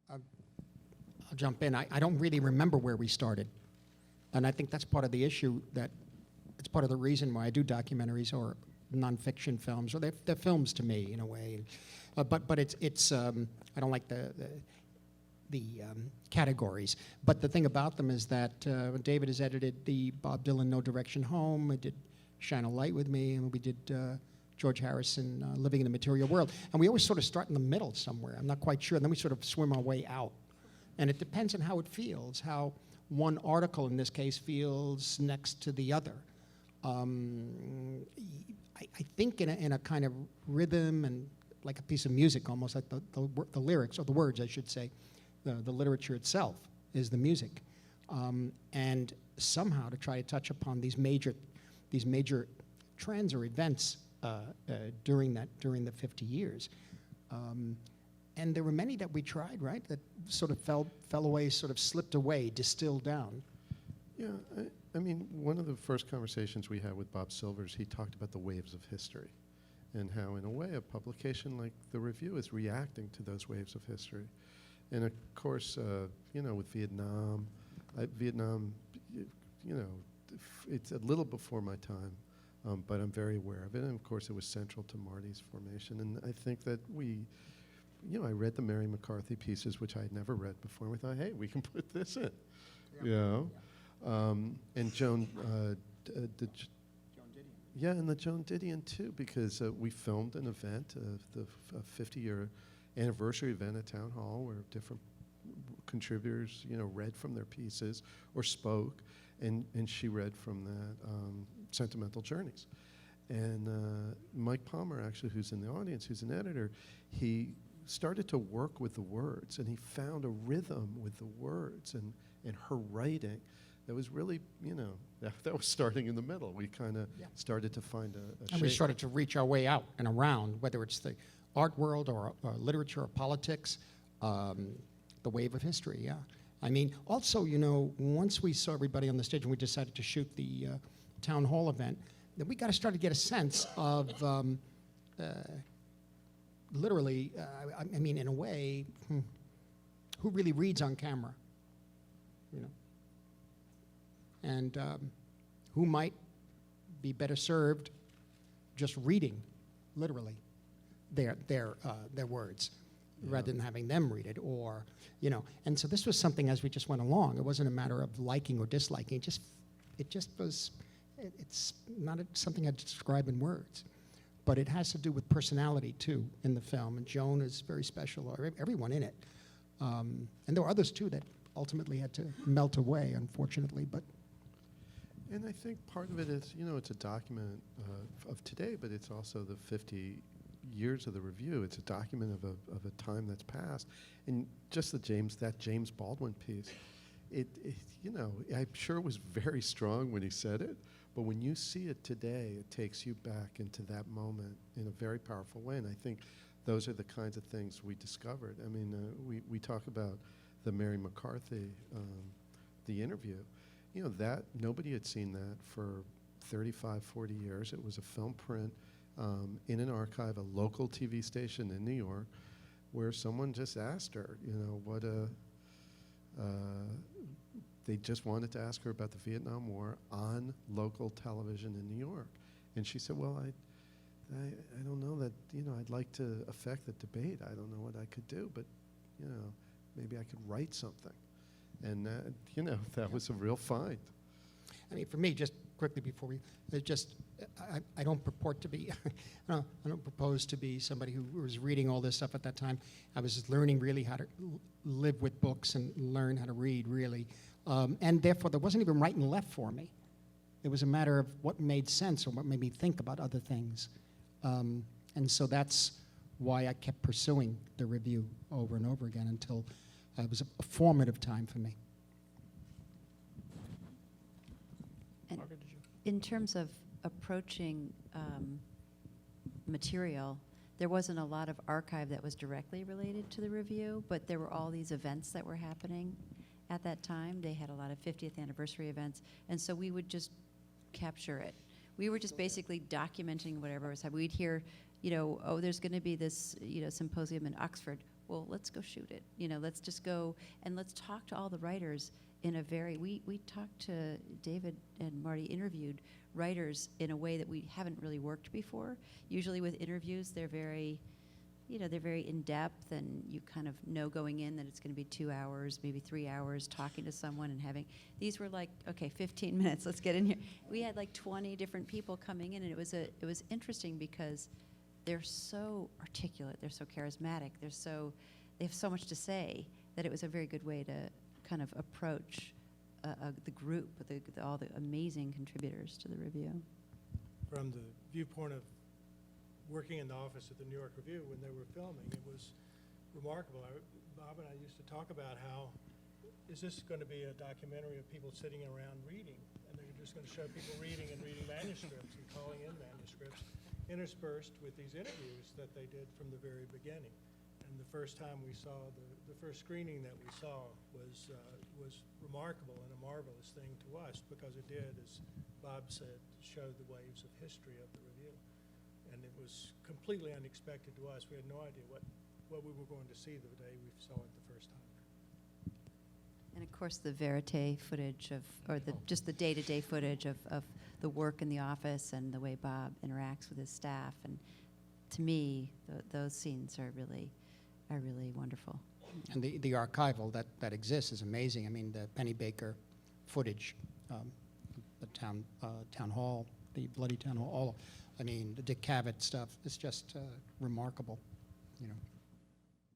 I'll jump in. I don't really remember where we started. And I think that's part of the issue, that it's part of the reason why I do documentaries or nonfiction films, or they're films to me in a way. But it's I don't like the categories. But the thing about them is that David has edited the Bob Dylan No Direction Home. We did Shine a Light with Me, and we did George Harrison Living in the Material World. And we always sort of start in the middle somewhere. I'm not quite sure. And then we sort of swim our way out. And it depends on how it feels, how one article in this case feels next to the other. I think in a kind of rhythm and like a piece of music, almost like the lyrics, or the words, I should say. The literature itself is the music. And somehow to try to touch upon these major trends or events during the 50 years. And there were many that we tried, right, that sort of fell away, sort of slipped away, distilled down. Yeah, I mean, one of the first conversations we had with Bob Silvers, he talked about the waves of history and how, in a way, a publication like The Review is reacting to those waves of history. And of course, you know, with Vietnam, you know, it's a little before my time, but I'm very aware of it. And of course, it was central to Marty's formation. And I think that you know, I read the Mary McCarthy pieces, which I had never read before. And we thought, hey, we can put this in, you know. And Joan Didion. Yeah, and the Joan Didion too, because we filmed an event, the 50-year anniversary event at Town Hall, where different contributors, you know, read from their pieces or spoke, and she read from that Sentimental Journeys. And Mike Palmer, actually, who's in the audience, who's an editor, he started to work with the words, and he found a rhythm with the words and her writing that was really, you know, that was starting in the middle. We kind of started to find a And shape. we started to reach our way out and around, whether it's the art world or literature or politics, the wave of history, yeah. I mean, also, you know, once we saw everybody on the stage and we decided to shoot the town hall event, then we got to start to get a sense of, literally, I mean, in a way, who really reads on camera, you know? And who might be better served just reading, literally, their words, rather than having them read it, or, you know. And so this was something as we just went along. It wasn't a matter of liking or disliking. It just was. It's not something I'd describe in words, but it has to do with personality too in the film. And Joan is very special, or everyone in it. And there were others too that ultimately had to melt away, unfortunately, but. And I think part of it is, you know, it's a document of today, but it's also the 50 years of the review. It's a document of a time that's passed. And just that James Baldwin piece, it you know, I'm sure it was very strong when he said it, but when you see it today, it takes you back into that moment in a very powerful way. And I think those are the kinds of things we discovered. I mean, we talk about the Mary McCarthy, the interview. You know, that nobody had seen that for 35, 40 years. It was a film print in an archive, a local TV station in New York, where someone just asked her, you know, what they just wanted to ask her about the Vietnam War on local television in New York. And she said, well, I don't know that, you know, I'd like to affect the debate. I don't know what I could do, but, you know, maybe I could write something. And, you know, that was a real find. I mean, for me, just quickly before we, I don't purport to be, I don't propose to be somebody who was reading all this stuff at that time. I was just learning really how to live with books and learn how to read, really. And therefore, there wasn't even right and left for me. It was a matter of what made sense or what made me think about other things. And so that's why I kept pursuing the review over and over again until it was a formative time for me. And in terms of approaching material, there wasn't a lot of archive that was directly related to the review, but there were all these events that were happening at that time. They had a lot of 50th anniversary events, and so we would just capture it. We were just basically documenting whatever was happening. We'd hear oh, there's going to be this, symposium in Oxford. Well, let's go shoot it. Let's just go and let's talk to all the writers in a very, we talked to David and Marty interviewed writers in a way that we haven't really worked before. Usually with interviews, they're very, they're very in-depth, and you kind of know going in that it's going to be 2 hours, maybe 3 hours talking to someone and having, these were like, okay, 15 minutes, let's get in here. We had like 20 different people coming in, and it was interesting because they're so articulate, they're so charismatic, they have so much to say that it was a very good way to kind of approach the group, all the amazing contributors to the review. From the viewpoint of working in the office at the New York Review when they were filming, it was remarkable. Bob and I used to talk about how, is this going to be a documentary of people sitting around reading? And they're just going to show people reading and reading manuscripts and calling in manuscripts, interspersed with these interviews that they did from the very beginning. And the first time we saw, the first screening that we saw was remarkable and a marvelous thing to us, because it did, as Bob said, show the waves of history of the review. And it was completely unexpected to us. We had no idea what we were going to see the day we saw it the first time. And of course, the verite footage just the day-to-day footage of the work in the office and the way Bob interacts with his staff. And to me, those scenes are really wonderful. And the archival that exists is amazing. I mean, the Penny Baker footage, the town hall, the bloody town hall, I mean, the Dick Cavett stuff is just remarkable,